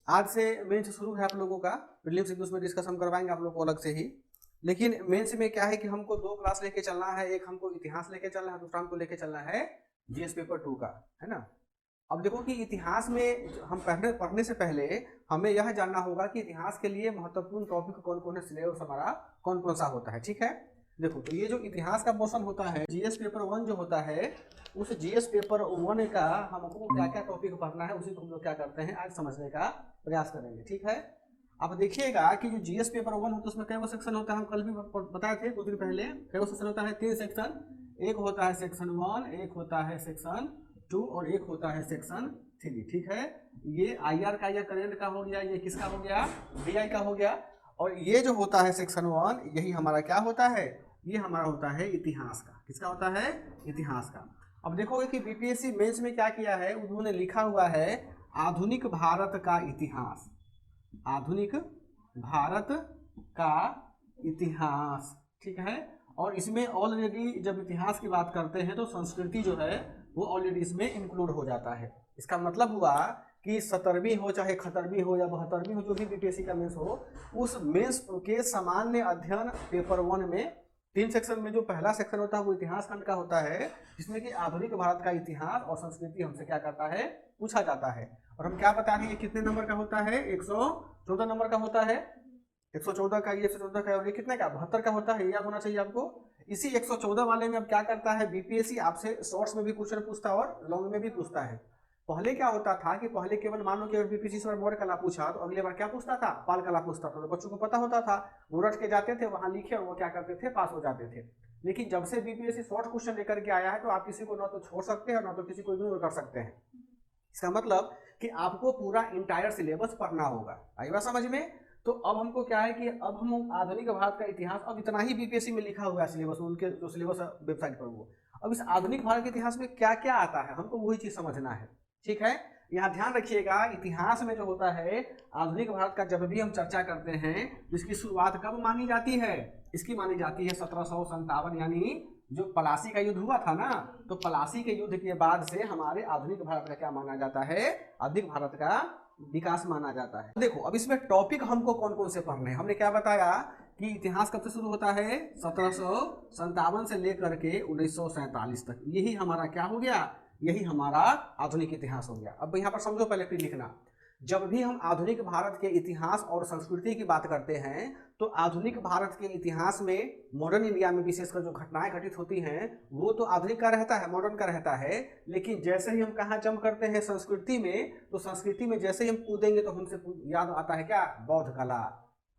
आज से मेंस शुरू है आप लोगों का। प्रीलिम्स एक उसमें डिस्कस हम करवाएंगे आप लोगों को अलग से ही। लेकिन मेंस में क्या है कि हमको 2 क्लास लेके चलना है, एक हमको इतिहास लेके चलना है, दूसरा हमको लेके चलना है जीएस पेपर 2 का, है ना। अब देखो कि इतिहास में हम पढ़ने से पहले हमें यह जानना होगा कि इतिहास के लिए महत्वपूर्ण टॉपिक कौन कौन है, सिलेबस हमारा कौन कौन सा होता है, ठीक है। देखो तो ये जो इतिहास का पोर्शन होता है, जीएस पेपर 1 जो होता है, उस जीएस पेपर 1 का हमको क्या क्या टॉपिक पढ़ना है उसी को हम लोग क्या करते हैं आज समझने का प्रयास करेंगे, ठीक है। अब देखिएगा कि जो जीएस पेपर 1 होता है उसमें कई सेक्शन होता है, हम कल भी बताए थे कुछ दिन पहले। कई सेक्शन होता है, 3 सेक्शन। एक होता है सेक्शन 1, एक होता है सेक्शन 2 और एक होता है सेक्शन 3, ठीक है। ये आईआर का या करेंट का हो गया, ये किसका हो गया, बीआई का हो गया। और ये जो होता है सेक्शन 1, यही हमारा क्या होता है, ये हमारा होता है इतिहास का। किसका होता है, इतिहास का। अब देखोगे कि बीपीएससी मेंस में क्या किया है, उन्होंने लिखा हुआ है आधुनिक भारत का इतिहास, आधुनिक भारत का इतिहास, ठीक है। और इसमें ऑलरेडी जब इतिहास की बात करते हैं तो संस्कृति जो है वो ऑलरेडी इसमें इंक्लूड हो जाता है। इसका मतलब हुआ कि 17वीं हो चाहे 71वीं हो या 72वीं हो, जो भी बीपीएससी का मेंस हो, उस मेंस के सामान्य अध्ययन पेपर 1 में 3 सेक्शन में जो पहला सेक्शन होता है वो इतिहास खंड का होता है, जिसमें कि आधुनिक भारत का इतिहास और संस्कृति हमसे क्या करता है, पूछा जाता है। और हम क्या बता रहे हैं कितने नंबर का होता है, 114 नंबर का होता है। 114 का, ये 114 का, और ये कितने का, 72 का होता है, याद होना चाहिए आपको। इसी 114 वाले में अब क्या करता है बीपीएससी, आपसे शॉर्ट्स में भी क्वेश्चन पूछता है और लॉन्ग में भी पूछता है। पहले क्या होता था कि पहले केवल मान लो कि अगर बीपीएससी से मोर कला पूछा तो अगले बार क्या पूछता था, पाल कला पूछता था। तो बच्चों को पता होता था, वो रट के जाते थे, वहां लिखे और वो क्या करते थे, पास हो जाते थे। लेकिन जब से बीपीएससी शॉर्ट क्वेश्चन लेकर के आया है तो आप किसी को ना तो छोड़ सकते हैं और ना तो किसी को इग्नोर कर सकते हैं। इसका मतलब कि आपको पूरा इंटायर सिलेबस पढ़ना होगा। आई बात समझ में। तो अब हमको क्या है कि अब हम आधुनिक भारत का इतिहास, अब इतना ही बीपीएससी में लिखा हुआ है सिलेबस, उनके जो सिलेबस वेबसाइट पर वो, अब इस आधुनिक भारत के इतिहास में क्या क्या आता है हमको वही चीज समझना है, ठीक है। यहाँ ध्यान रखिएगा, इतिहास में जो होता है आधुनिक भारत का जब भी हम चर्चा करते हैं तो इसकी शुरुआत कब मानी जाती है, इसकी मानी जाती है 1757, यानी जो पलासी का युद्ध हुआ था ना, तो पलासी के युद्ध के बाद से हमारे आधुनिक भारत का क्या माना जाता है, आधुनिक भारत का विकास माना जाता है। देखो अब इसमें टॉपिक हमको कौन कौन से पढ़ने हैं, हमने क्या बताया कि इतिहास कब से शुरू होता है, 1757 से लेकर के 1947 तक, यही हमारा क्या हो गया, यही हमारा आधुनिक इतिहास हो गया। अब यहाँ पर समझो, पहले फिर लिखना, जब भी हम आधुनिक भारत के इतिहास और संस्कृति की बात करते हैं तो आधुनिक भारत के इतिहास में मॉडर्न इंडिया में विशेषकर जो घटनाएं घटित होती हैं वो तो आधुनिक का रहता है, मॉडर्न का रहता है। लेकिन जैसे ही हम कहाँ जंप करते हैं संस्कृति में, तो संस्कृति में जैसे ही हम कूदेंगे तो हमसे याद आता है क्या, बौद्ध कला,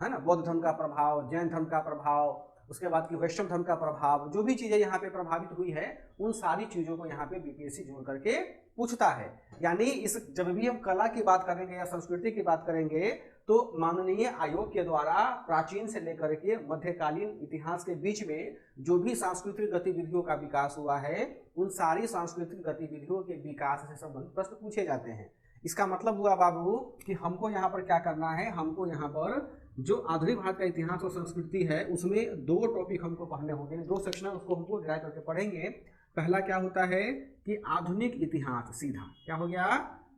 है ना, बौद्ध धर्म का प्रभाव, जैन धर्म का प्रभाव, उसके बाद की वैष्णव धर्म का प्रभाव, जो भी चीजें यहाँ पे प्रभावित हुई है उन सारी चीजों को यहाँ पे बीपीएससी जोड़ करके पूछता है। यानी इस जब भी हम कला की बात करेंगे या संस्कृति की बात करेंगे तो माननीय आयोग के द्वारा प्राचीन से लेकर के मध्यकालीन इतिहास के बीच में जो भी सांस्कृतिक गतिविधियों का विकास हुआ है उन सारी सांस्कृतिक गतिविधियों के विकास से संबंधित प्रश्न पूछे जाते हैं। इसका मतलब हुआ बाबू कि हमको यहाँ पर क्या करना है, हमको यहाँ पर जो आधुनिक भारत का इतिहास और संस्कृति है उसमें 2 टॉपिक हमको पढ़ने होंगे, 2 सेक्शन है, उसको हमको डिवाइड करके पढ़ेंगे। पहला क्या होता है कि आधुनिक इतिहास, सीधा क्या हो गया,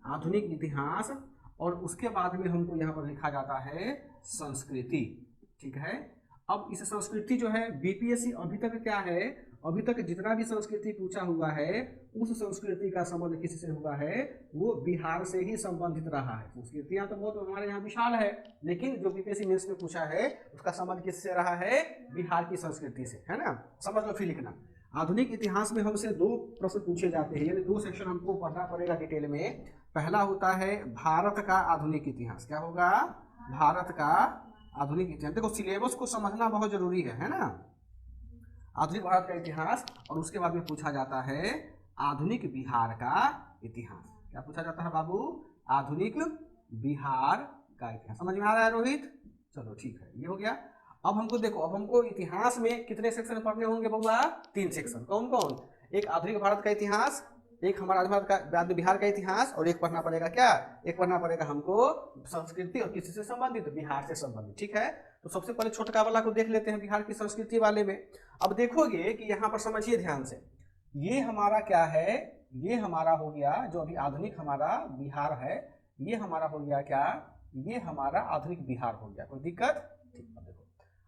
आधुनिक इतिहास, और उसके बाद में हमको यहाँ पर लिखा जाता है संस्कृति, ठीक है। अब इस संस्कृति जो है बीपीएससी अभी तक क्या है, अभी तक जितना भी संस्कृति पूछा हुआ है उस संस्कृति का संबंध किससे हुआ है, वो बिहार से ही संबंधित रहा है। संस्कृतियां तो बहुत हमारे यहाँ विशाल है, लेकिन जो बीपीएससी मेंस में पूछा है उसका संबंध किससे रहा है, बिहार की संस्कृति से, है ना। समझ लो, फिर लिखना, आधुनिक इतिहास में हमसे 2 प्रश्न पूछे जाते हैं, यानी 2 सेक्शन हमको पढ़ना पड़ेगा डिटेल में। पहला होता है भारत का आधुनिक इतिहास, क्या होगा, भारत का आधुनिक इतिहास। देखो सिलेबस को समझना बहुत जरूरी है ना। आधुनिक भारत का इतिहास, और उसके बाद में पूछा जाता है आधुनिक बिहार का इतिहास। क्या पूछा जाता है बाबू, आधुनिक बिहार का इतिहास। समझ में आ रहा है रोहित, चलो ठीक है, ये हो गया। अब हमको देखो, अब हमको इतिहास में कितने सेक्शन पढ़ने होंगे बउआ, 3 सेक्शन। कौन कौन, एक आधुनिक भारत का इतिहास, एक हमारा आधुनिक भारत का बिहार का इतिहास, और एक पढ़ना पड़ेगा क्या, एक पढ़ना पड़ेगा हमको संस्कृति, और किसी से संबंधित, बिहार से संबंधित, ठीक है। तो सबसे पहले छोटका वाला को देख लेते हैं, बिहार की संस्कृति वाले में। अब देखोगे कि यहाँ पर समझिए ध्यान से, ये हमारा क्या है, ये हमारा हो गया जो अभी आधुनिक हमारा बिहार है, ये हमारा हो गया क्या, ये हमारा आधुनिक बिहार हो गया। कोई दिक्कत? ठीक है, देखो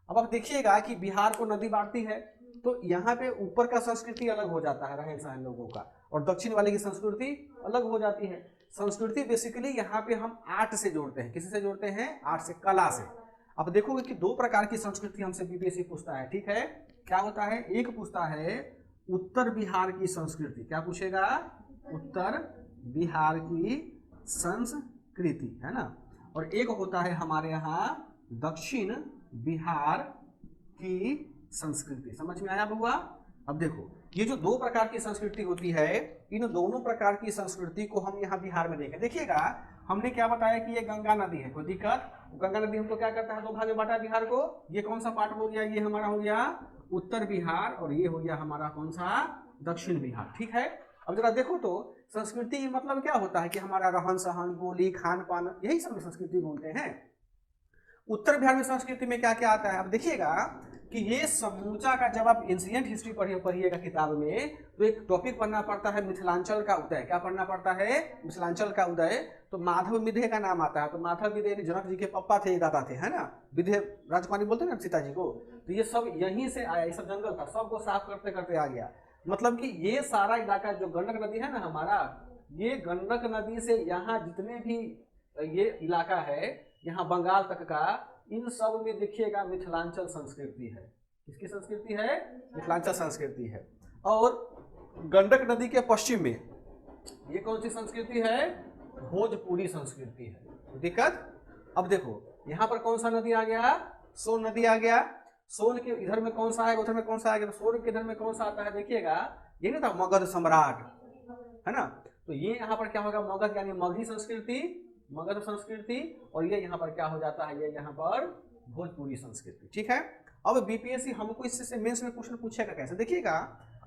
अब आप देखिएगा कि बिहार को नदी बांटती है, तो यहाँ पे ऊपर का संस्कृति अलग हो जाता है रहन सहन लोगों का, और दक्षिण वाले की संस्कृति अलग हो जाती है। संस्कृति बेसिकली यहाँ पे हम आर्ट से जोड़ते हैं। किसी से जोड़ते हैं? आर्ट से, कला से। अब देखोगे कि दो प्रकार की संस्कृति हमसे बीपीएससी पूछता है, ठीक है? क्या होता है? एक पूछता है उत्तर बिहार की संस्कृति। क्या पूछेगा? उत्तर बिहार की संस्कृति, है ना। और एक होता है हमारे यहाँ दक्षिण बिहार की संस्कृति। समझ में आया बउआ? अब देखो ये जो दो प्रकार की संस्कृति होती है, इन दोनों प्रकार की संस्कृति को हम यहाँ बिहार में देखें। देखिएगा हमने क्या बताया कि ये गंगा नदी है। कोई दिक्कत? गंगा नदी हमको क्या करता है? दो भाग में बांटा बिहार को। ये कौन सा पार्ट हो गया? ये हमारा हो गया उत्तर बिहार, और ये हो गया हमारा कौन सा? दक्षिण बिहार। ठीक है, अब जरा देखो तो संस्कृति मतलब क्या होता है कि हमारा रहन सहन, बोली, खान पान, यही सब संस्कृति बोलते हैं। उत्तर बिहार में संस्कृति में क्या क्या आता है? अब देखिएगा कि ये समूचा का, जब आप एंशिएंट हिस्ट्री पढ़िएगा किताब में, तो एक टॉपिक पढ़ना पड़ता है मिथिलांचल का उदय। क्या पढ़ना पड़ता है? मिथिलांचल का उदय। तो माधव विधे का नाम आता है। तो माधव विधे जनक जी के पापा थे, दादा थे, है ना। विधे राजकुमारी बोलते हैं ना सीता जी को। तो ये सब यहीं से आया, ये सब जंगल था, सबको साफ करते करते आ गया। मतलब कि ये सारा इलाका जो गंडक नदी है ना हमारा, ये गंडक नदी से यहाँ जितने भी ये इलाका है, यहाँ बंगाल तक का, इन सब में देखिएगा मिथिलांचल संस्कृति है। किसकी संस्कृति है? मिथिलांचल संस्कृति है। और गंडक नदी के पश्चिम में ये कौन सी संस्कृति है? भोजपुरी संस्कृति है। दिक्कत? अब देखो यहाँ पर कौन सा नदी आ गया? सोन नदी आ गया। सोन के इधर में कौन सा है, उधर में कौन सा आ गया? तो सोन के इधर में कौन सा आता है? देखिएगा ये नहीं था मगध सम्राट, है ना। तो ये यहाँ पर क्या होगा? मगध यानी मगधी संस्कृति, मगध संस्कृति। और ये यहाँ पर क्या हो जाता है? ये यहाँ पर भोजपुरी संस्कृति। ठीक है, अब बीपीएससी हमको इससे मेंस में क्वेश्चन पूछेगा कैसे? देखिएगा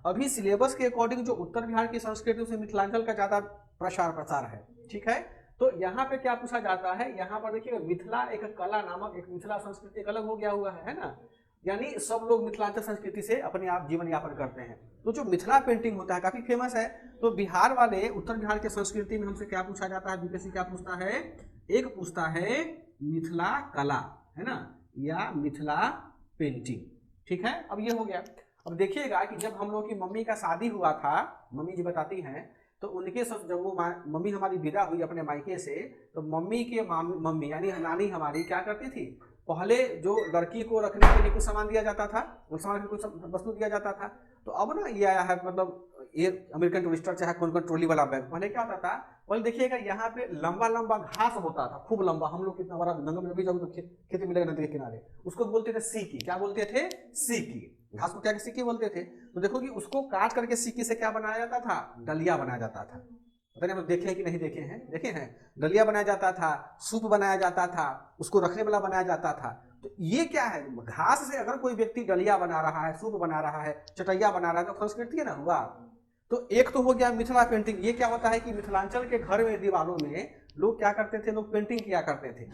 अभी सिलेबस के अकॉर्डिंग जो उत्तर बिहार की संस्कृति उसे मिथिलांचल का ज्यादा प्रसार प्रसार है। ठीक है, तो यहाँ पे क्या पूछा जाता है? यहाँ पर देखिए मिथिला एक कला नामक एक मिथिला संस्कृति एक अलग हो गया हुआ है ना। यानी सब लोग मिथिलांचल संस्कृति से अपने आप जीवन यापन करते हैं। तो जो मिथिला पेंटिंग होता है काफी फेमस है। तो बिहार वाले उत्तर बिहार के संस्कृति में हमसे क्या पूछा जाता है? बीपीएससी क्या पूछता है? एक पूछता है मिथिला कला, है ना, या मिथिला पेंटिंग। ठीक है, अब ये हो गया। अब देखिएगा कि जब हम लोग की मम्मी का शादी हुआ था, मम्मी जी बताती हैं, तो उनके सब जब वो मम्मी हमारी विदा हुई अपने मायके से, तो मम्मी के मम्मी यानी नानी हमारी क्या करती थी? पहले जो लड़की को रखने के लिए कुछ सामान दिया जाता था, उस सामान में कुछ वस्तु दिया जाता था। तो अब ना ये आया है, मतलब ये अमेरिकन टूरिस्टर चाहे कौन कौन ट्रॉली वाला बैग। पहले क्या होता था? पहले देखिएगा यहाँ पे लंबा लंबा घास होता था, खूब लंबा। हम लोग कितना बड़ा जंगल में भी जाओगे तो खेती मिलेगा नदी के किनारे, उसको बोलते थे सीकी। क्या बोलते थे? सीकी। घास को क्या सीकी बोलते थे? तो देखो कि उसको काट करके सीकी से क्या बनाया जाता था? डलिया बनाया जाता था। पता नहीं आप देखे हैं कि नहीं देखे हैं? देखे हैं, डलिया बनाया जाता था, सूप बनाया जाता था, उसको रखने वाला बनाया जाता था। तो ये क्या है? घास से अगर कोई व्यक्ति डलिया बना रहा है, सूप बना रहा है, चटैया बना रहा है, तो संस्कृति है ना हुआ। तो एक तो हो गया मिथिला पेंटिंग। ये क्या होता है कि मिथिलांचल के घर में दीवारों में लोग क्या करते थे? लोग पेंटिंग किया करते थे।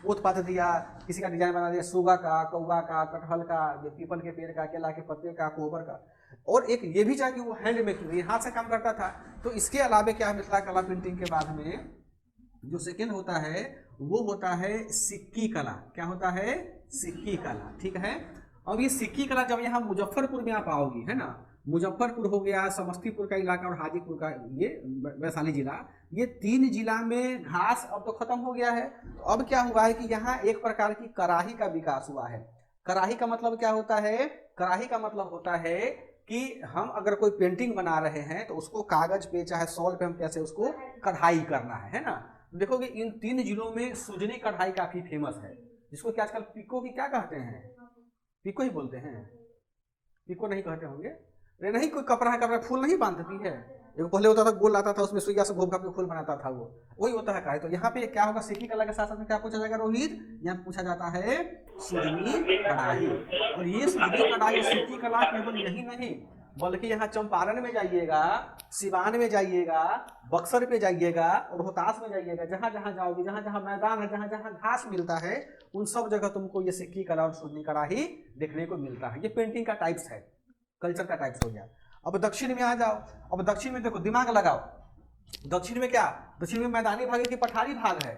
पोत पात दिया, किसी का डिजाइन बना दिया, सुगा का, कौवा का, कटहल का, पीपल के पेड़ का, केला के पत्ते का, कोबर का। और एक ये भी चाहिए वो हैंड मेकिंग, हाथ से काम करता था। तो इसके अलावे क्या है? मिथिला कला पेंटिंग के बाद में जो सेकेंड होता है वो होता है सिक्की कला। क्या होता है? सिक्की कला। ठीक है, अब ये सिक्की कला जब यहाँ मुजफ्फरपुर में आप आओगी, है ना, मुजफ्फरपुर हो गया, समस्तीपुर का इलाका और हाजीपुर का ये वैशाली जिला, ये 3 जिला में घास अब तो खत्म हो गया है। तो अब क्या हुआ है कि यहाँ एक प्रकार की कढ़ाई का विकास हुआ है। कढ़ाई का मतलब क्या होता है? कढ़ाई का मतलब होता है कि हम अगर कोई पेंटिंग बना रहे हैं तो उसको कागज पे चाहे सॉल पे हम कैसे उसको कढ़ाई करना है ना। देखोगे इन 3 जिलों में सुजनी कढ़ाई काफी फेमस है, जिसको कि आजकल पिको की क्या कहते हैं? पिको ही बोलते हैं, पिको नहीं कहते होंगे। अरे नहीं, कोई कपड़ा फूल नहीं बांधती है। एक पहले होता था गोल आता था, उसमें सुइया से घोप घाप के फूल बनाता था, वो वही होता है कढ़ाई। तो यहाँ पे क्या होगा? सिक्की कला के साथ साथ में क्या पूछा जाएगा रोहित? यहाँ पूछा जाता है सुजनी कढ़ाई। और ये सुजनी कढ़ाई सिक्की कला केवल यही नहीं, बल्कि यहाँ चंपारण में जाइएगा, सिवान में जाइएगा, बक्सर पे जाइएगा, रोहतास में जाइएगा, जहाँ जहाँ जाओगे, जहाँ जहाँ मैदान है, जहाँ जहाँ घास मिलता है, उन सब जगह तुमको ये सिक्की कला और सुजनी कढ़ाई देखने को मिलता है। ये पेंटिंग का टाइप्स है, कल्चर का टाइप्स हो गया। अब दक्षिण में आ जाओ। अब दक्षिण में देखो, दिमाग लगाओ। दक्षिण में क्या? दक्षिण में मैदानी भाग है कि पठारी भाग है?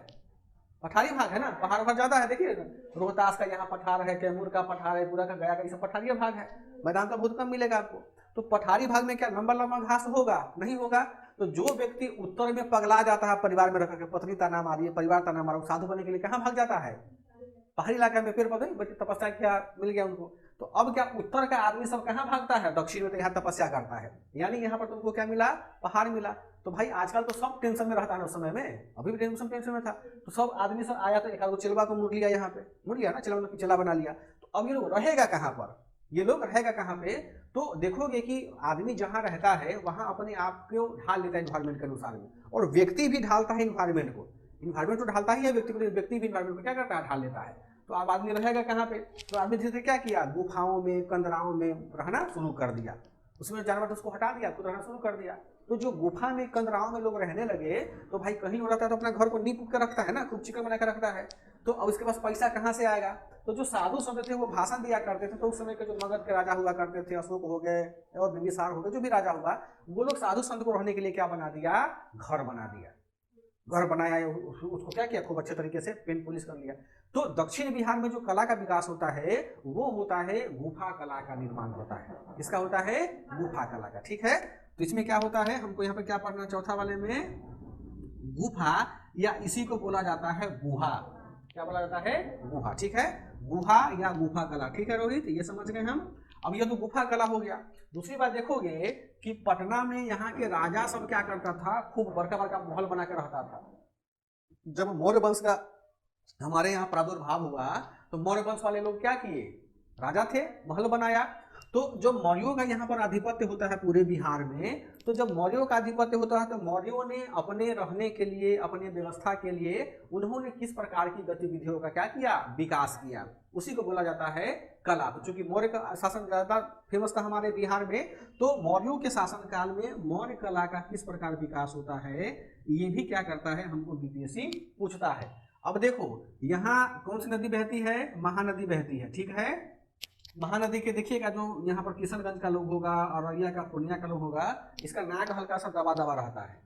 पठारी भाग है ना, पहाड़ भाग ज्यादा है। देखिए रोहतास का यहाँ पठार है, कैमूर का पठार है, पूरा का गया का, ये सब पठारी भाग है। मैदान तो बहुत कम मिलेगा आपको। तो पठारी भाग में क्या लंबा लंबा घास होगा? नहीं होगा। तो जो व्यक्ति उत्तर में पगला जाता है परिवार में रख के, पत्नी ताना मारिए, परिवार ताना मारो, साधु बनने के लिए कहाँ भाग जाता है? पहाड़ी इलाका में पेड़ पौधे बड़ी तपस्या किया, मिल गया उनको। तो अब क्या उत्तर का आदमी सब कहाँ भागता है? दक्षिण में तो यहाँ तपस्या करता है, यानी यहाँ पर तुमको क्या मिला? पहाड़ मिला। तो भाई आजकल तो सब टेंशन में रहता है, उस समय में अभी भी टेंशन में था। तो सब आदमी सब आया तो एक आध चिलवा को मुड़ लिया, यहाँ पे मुड़ लिया ना, चिल्ला बना लिया। तो अब ये लोग रहेगा कहाँ पर? ये लोग रहेगा कहाँ पे? तो देखोगे कि आदमी जहाँ रहता है वहाँ अपने आप को ढाल लेता है इन्वायरमेंट के अनुसार में, और व्यक्ति भी ढालता है इन्वायरमेंट को। इन्वायरमेंट तो ढालता ही है व्यक्ति को, व्यक्ति भी इन्वायरमेंट को क्या करता है? ढाल लेता है। तो अब आदमी रहेगा कहाँ पे? तो आदमी धीरे धीरे क्या किया? गुफाओं में, कंदराओं में रहना शुरू कर दिया। उसमें जानवर उसको हटा दिया, खुद रहना शुरू कर दिया। तो जो गुफा में, कंदराओं में लोग रहने लगे, तो भाई कहीं हो रहता है तो अपना घर को नीप के रखता है ना, खूब चिकन बना कर रखता है। तो अब उसके पास पैसा कहाँ से आएगा? तो जो साधु संत थे वो भाषण दिया करते थे। तो उस समय के जो मगध के राजा हुआ करते थे, अशोक हो गए और बिंबिसार हो गए, जो भी राजा हुआ, वो लोग साधु संत को रहने के लिए क्या बना दिया? घर बना दिया। घर बनाया, उसको क्या किया? खूब अच्छे तरीके से पेंट पॉलिश कर लिया। तो दक्षिण बिहार में जो कला का विकास होता है वो होता है गुफा कला का निर्माण होता है। किसका होता है? गुफा कला का। ठीक है, तो इसमें क्या होता है, हमको यहाँ पे क्या पढ़ना? चौथा वाले में गुफा, या इसी को बोला जाता है गुहा। क्या बोला जाता है? गुहा। ठीक है, गुहा या गुफा कला। ठीक है रोहित, ये समझ गए हम। अब ये तो गुफा कला हो गया। दूसरी बात देखोगे कि पटना में यहाँ के राजा सब क्या करता था? खूब बड़का बड़का महल बना के रहता था। जब मौर्य वंश का हमारे यहाँ प्रादुर्भाव हुआ तो मौर्य वंश वाले लोग क्या किए? राजा थे, महल बनाया। तो जो मौर्यों का यहाँ पर आधिपत्य होता है पूरे बिहार में, तो जब मौर्यों का आधिपत्य होता है तो मौर्यों ने अपने रहने के लिए, अपने व्यवस्था के लिए उन्होंने किस प्रकार की गतिविधियों का क्या किया? विकास किया। उसी को बोला जाता है कला। तो चूंकि मौर्य का शासन ज्यादा फेमस था हमारे बिहार में, तो मौर्यों के शासन काल में मौर्य कला का किस प्रकार विकास होता है, ये भी क्या करता है? हमको बीपीएससी पूछता है। अब देखो यहाँ कौन सी नदी बहती है? महानदी बहती है। ठीक है, महानदी के देखिएगा, जो यहाँ पर किशनगंज का लोग होगा, औरैया का, पूर्णिया का लोग होगा, इसका नाक हल्का सा दबा दबा रहता है।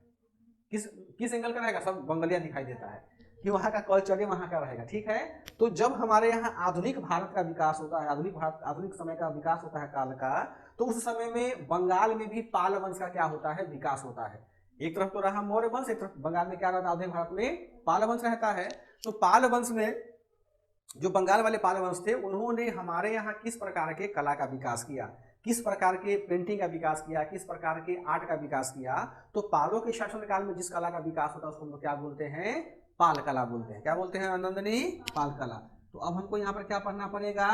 किस एंगल का रहेगा? सब बंगलिया दिखाई देता है कि वहाँ का कल्चर वहाँ का रहेगा। ठीक है, तो जब हमारे यहाँ आधुनिक भारत का विकास होता है, आधुनिक समय का विकास होता है काल का, तो उस समय में बंगाल में भी पाल वंश का क्या होता है? विकास होता है। एक तरफ तो रहा मौर्य वंश, एक तरफ बंगाल में क्या रहता है? आधुनिक भारत में पाल वंश रहता है। तो पाल वंश में जो बंगाल वाले पाल वंश थे, उन्होंने हमारे यहाँ किस प्रकार के कला का विकास किया, किस प्रकार के पेंटिंग का विकास किया, किस प्रकार के आर्ट का विकास किया। तो पालों के शासनकाल में जिस कला का विकास होता है उसको हम क्या बोलते हैं? पाल कला बोलते हैं। क्या बोलते हैं आनंदनी? पाल कला। तो अब हमको यहाँ पर क्या पढ़ना पड़ेगा?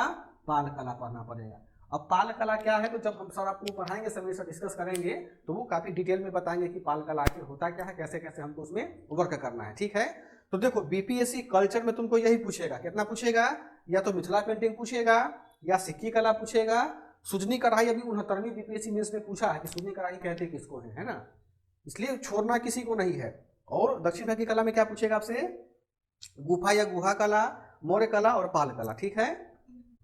पाल कला पढ़ना पड़ेगा। अब पाल कला क्या है, तो जब हम सर आपको पढ़ाएंगे, समय से डिस्कस करेंगे, तो वो काफी डिटेल में बताएंगे कि पाल कला आखिर होता क्या है, कैसे कैसे हमको उसमें वर्क करना है। ठीक है, तो देखो बीपीएससी कल्चर में तुमको यही पूछेगा। कितना पूछेगा? या तो मिथिला पेंटिंग पूछेगा, या सिक्की कला पूछेगा, सुजनी कढ़ाई। अभी 69वीं बीपीएससी मेंस में पूछा है कि सुजनी कढ़ाई कहते किसको है ना, इसलिए छोड़ना किसी को नहीं है। और दक्षिण भारतीय कला में क्या पूछेगा आपसे? गुफा या गुहा कला, मौर्य कला और पाल कला। ठीक है,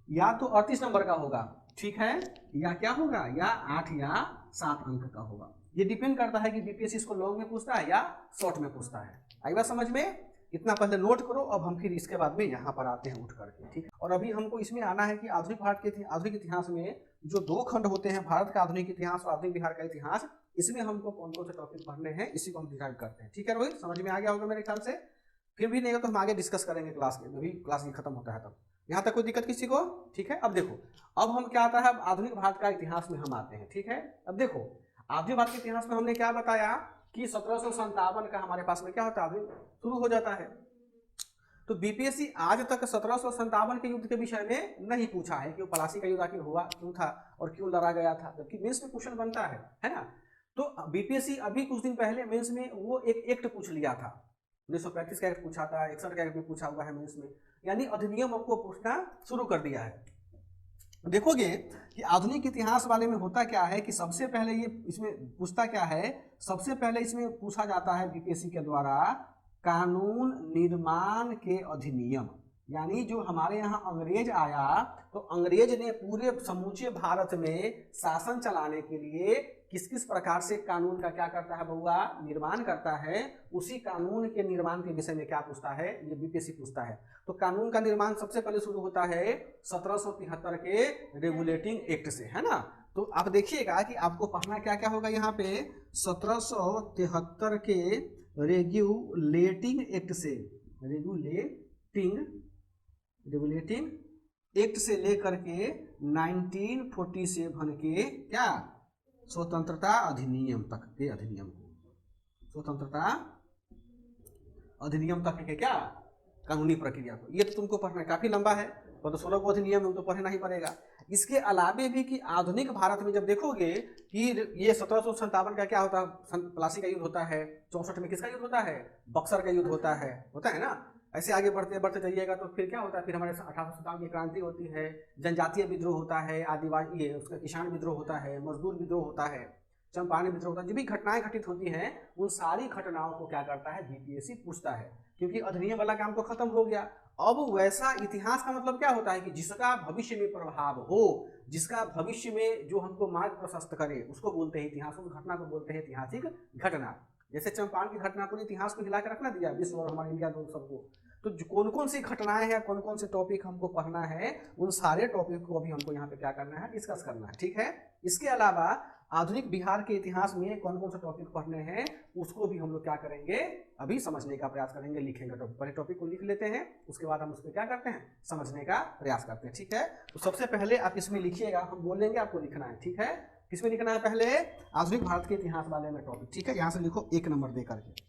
या तो 38 नंबर का होगा, ठीक है, या क्या होगा? या 8 या 7 अंक का होगा। ये डिपेंड करता है कि बीपीएससी इसको लॉन्ग में पूछता है या शॉर्ट में पूछता है। आई बात समझ में? इतना पहले नोट करो, अब हम फिर इसके बाद में यहाँ पर आते हैं उठ करके। ठीक है, और अभी हमको इसमें आना है कि आधुनिक भारत के आधुनिक इतिहास में जो 2 खंड होते हैं, भारत का आधुनिक इतिहास और आधुनिक बिहार का इतिहास, इसमें हमको कौन कौन से टॉपिक पढ़ने हैं, इसी को हम डिसाइड करते हैं। ठीक है रोहित, समझ में आ गया होगा मेरे ख्याल से। फिर भी नहीं तो हम आगे डिस्कस करेंगे क्लास में, अभी क्लास ही खत्म होता है तब। यहाँ तक कोई दिक्कत किसी को? ठीक है, अब देखो, अब हम क्या आता है, अब आधुनिक भारत का इतिहास में हम आते हैं। ठीक है, अब देखो आधुनिक भारत के इतिहास में हमने क्या बताया कि 1757 का हमारे पास में क्या होता है? शुरू हो जाता है। तो बीपीएससी आज तक 1757 के युद्ध के विषय में नहीं पूछा है कि वो प्लासी का युद्ध आखिर हुआ क्यों था और क्यों लड़ा गया था, जबकि मेंस में क्वेश्चन बनता है ना। तो बीपीएससी अभी कुछ दिन पहले मेंस में वो एक एक्ट पूछ लिया था, 1935 का एक्ट पूछा था, 61 का एक्ट भी पूछा हुआ है मेंस में, यानी अधिनियम आपको पूछना शुरू कर दिया है। देखोगे कि आधुनिक इतिहास वाले में होता क्या है कि सबसे पहले ये इसमें पूछता क्या है, सबसे पहले इसमें पूछा जाता है बीपीएससी के द्वारा कानून निर्माण के अधिनियम। यानी जो हमारे यहाँ अंग्रेज आया तो अंग्रेज ने पूरे समूचे भारत में शासन चलाने के लिए किस किस प्रकार से कानून का क्या करता है बउआ, निर्माण करता है, उसी कानून के निर्माण के विषय में क्या पूछता है, ये बीपीएससी पूछता है। तो कानून का निर्माण सबसे पहले शुरू होता है 1773 के रेगुलेटिंग एक्ट से, है ना। तो आप देखिएगा कि आपको पढ़ना क्या क्या होगा यहाँ पे, 1773 के रेगुलेटिंग एक्ट से, रेगुलेटिंग एक्ट से लेकर के 1947 के क्या स्वतंत्रता अधिनियम तक के अधिनियम को, स्वतंत्रता अधिनियम तक के क्या कानूनी प्रक्रिया को, ये तो तुमको पढ़ना काफी लंबा है, तो 16 को अधिनियम है तो पढ़ना ही पड़ेगा। इसके अलावे भी कि आधुनिक भारत में जब देखोगे कि ये 1757 का क्या होता है, प्लासी का युद्ध होता है, 64 में किसका युद्ध होता है, बक्सर का युद्ध होता है ना। ऐसे आगे बढ़ते बढ़ते जाइएगा तो फिर क्या होता है, फिर हमारे 1857 की क्रांति होती है, जनजातीय विद्रोह होता है, आदिवासी ये उसका किसान विद्रोह होता है, मजदूर विद्रोह होता है, चंपारण विद्रोह होता है, जो भी घटनाएं घटित होती हैं उन सारी घटनाओं को क्या करता है, बीपीएससी पूछता है, क्योंकि अधिनियम वाला काम तो खत्म हो गया। अब वैसा इतिहास का मतलब क्या होता है कि जिसका भविष्य में प्रभाव हो, जिसका भविष्य में जो हमको मार्ग प्रशस्त करे, उसको बोलते हैं इतिहास, उस घटना को बोलते हैं ऐतिहासिक घटना। जैसे चंपारण की घटना पूरे इतिहास को हिला कर रखना दिया विश्व और हमारे इंडिया दोनों सबको। तो कौन कौन सी घटनाएं हैं, कौन कौन से टॉपिक हमको पढ़ना है, उन सारे टॉपिक को अभी हमको यहाँ पे क्या करना है, डिस्कस करना है, ठीक है। इसके अलावा आधुनिक बिहार के इतिहास में कौन कौन से टॉपिक पढ़ने हैं, उसको भी हम लोग क्या करेंगे, अभी समझने का प्रयास करेंगे, लिखेंगे टॉपिक। पहले टॉपिक को लिख लेते हैं, उसके बाद हम उसको क्या करते हैं, समझने का प्रयास करते हैं, ठीक है। तो सबसे पहले आप इसमें लिखिएगा, हम बोलेंगे आपको लिखना है, ठीक है। किसमें लिखना है, पहले आधुनिक भारत के इतिहास वाले में टॉपिक, ठीक है। यहाँ से लिखो 1 नंबर दे करके।